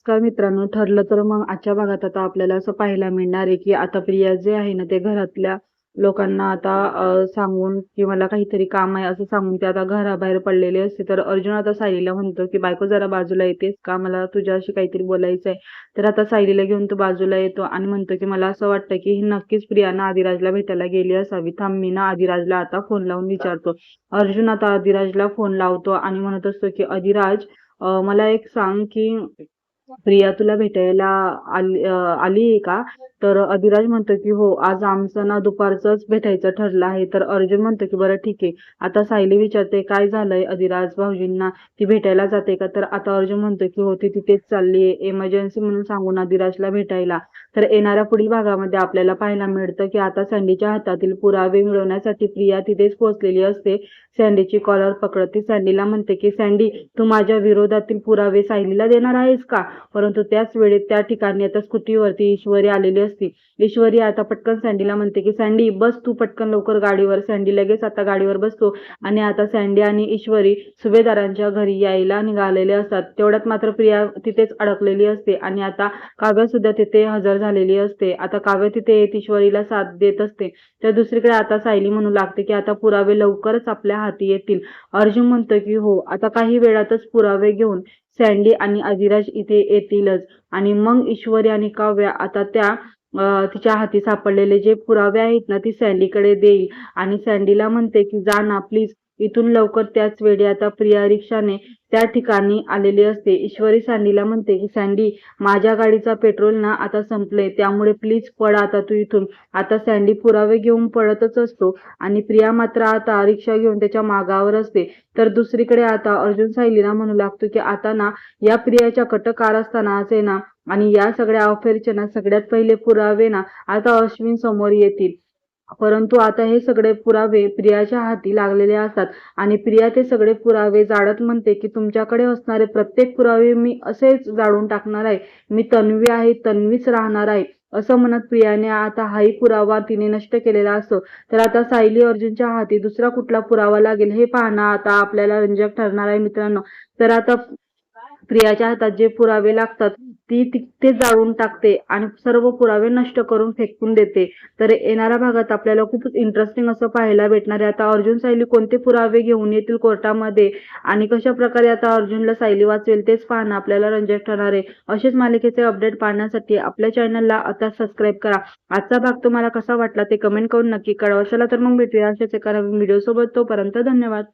नमस्कार मित्रांनो. ठरलं तर मग आजच्या भागात आता आपल्याला असं पाहायला मिळणार आहे, की आता प्रिया जे आहे ना, ते घरातल्या लोकांना आता सांगून की मला काहीतरी काम आहे असं सांगून ते आता घराबाहेर पडलेले असते. तर अर्जुन आता सायलीला म्हणतो, की "बायको जरा बाजूला येतेस का? मला तुझ्याशी काहीतरी बोलायचं आहे." तर आता सायलीला घेऊन तो बाजूला येतो आणि म्हणतो, की "मला असं वाटतं, की ही नक्कीच प्रियानं आदिराजला भेटायला गेली असावी. थांब, मी ना आदिराजला आता फोन लावून विचारतो." अर्जुन आता आदिराजला फोन लावतो आणि म्हणत असतो, की "अधिराज, मला एक सांग, की प्रिया तुला भेटायला आली आहे का?" तर अधिराज म्हणतो, की "हो, आज आमचं ना दुपारचंच भेटायचं ठरलं आहे." तर अर्जुन म्हणतो, की "बरं ठीक आहे." आता सायली विचारते, "काय झालंय अधिराज भाऊजींना? ती भेटायला जाते का?" तर आता अर्जुन म्हणतो, की "हो, ती तिथेच चालली आहे इमर्जन्सी म्हणून सांगून अधिराजला भेटायला." तर येणाऱ्या पुढील भागामध्ये आपल्याला पाहायला मिळतं, की आता सँडीच्या हातातील पुरावे मिळवण्यासाठी प्रिया तिथेच पोहोचलेली असते. सँडीची कॉलर पकडत ती सँडीला म्हणते, की "सँडी, तू माझ्या विरोधातील पुरावे सायलीला देणार आहेस का?" परंतु त्याच वेळेत त्या ठिकाणी आता स्कूटीवरती ईश्वरी आलेली असते. ईश्वरी आता पटकन सँडीला म्हणते, की "सँडी, बस तू पटकन लवकर गाडीवर." सँडी लगेच आता गाडीवर बसतो आणि आता सँडी आणि ईश्वरी सुभेदारांच्या घरी यायला निघालेले असतात. तेवढ्यात मात्र प्रिया तिथेच अडकलेली असते आणि आता काव्य सुद्धा तिथे हजर झालेली असते. आता काव्य तिथे येत ईश्वरीला साथ देत असते. तर दुसरीकडे आता सायली म्हणू लागते, की "आता पुरावे लवकरच आपल्या हाती येतील." अर्जुन म्हणतो, की "हो, आता काही वेळातच पुरावे घेऊन सँडी आणि अधिराज इथे येतीलच." आणि मग ईश्वरी आणि काव्या आता त्या तिच्या हाती सापडलेले जे पुरावे आहेत ना, ती सँडीकडे देईल आणि सँडीला म्हणते, की "जा ना प्लीज इथून लवकर." त्याच वेळी आता प्रिया रिक्षाने त्या ठिकाणी आलेली असते. ईश्वरी सँडीला म्हणते, की "सँडी, माझ्या गाडीचा पेट्रोल ना आता संपलंय, त्यामुळे प्लीज पळ आता तू इथून." आता सँडी पुरावे घेऊन पळतच असतो आणि प्रिया मात्र आता रिक्षा घेऊन त्याच्या मागावर असते. तर दुसरीकडे आता अर्जुन सायलीला म्हणू लागतो, की "आता ना या प्रियाच्या कट कारस्थानाचे ना आणि या सगळ्या अफेअरचे ना सगळ्यात पहिले पुरावे ना आता अश्विन समोर येतील." परंतु आता हे सगळे पुरावे प्रियाच्या हाती लागलेले असतात आणि प्रिया ते सगळे पुरावे जाळत म्हणते, की "तुमच्याकडे असणारे प्रत्येक पुरावे मी असेच जाळून टाकणार आहे. मी तन्वी आहे, तन्वीच राहणार आहे." असं म्हणत प्रियाने आता हाही पुरावा तिने नष्ट केलेला असतो. तर आता सायली अर्जुनच्या हाती दुसरा कुठला पुरावा लागेल हे पाहणं आता आपल्याला रंजक ठरणार आहे मित्रांनो. तर आता प्रियाच्या हातात जे पुरावे लागतात ती ते जाळून टाकते आणि सर्व पुरावे नष्ट करून फेकून देते. तर येणाऱ्या भागात आपल्याला खूपच इंटरेस्टिंग असं पाहायला भेटणार आहे. आता अर्जुन सायली कोणते पुरावे घेऊन येतील कोर्टामध्ये आणि कशा प्रकारे आता अर्जुनला सायली वाचवेल तेच पाहणं आपल्याला रंजक ठरणार आहे. असेच मालिकेचे अपडेट पाहण्यासाठी आपल्या चॅनलला आता सबस्क्राईब करा. आजचा भाग तुम्हाला कसा वाटला ते कमेंट करून नक्की कळवा. चला तर मग भेटूया अशाच एका नवीन व्हिडिओ सोबत. तोपर्यंत धन्यवाद.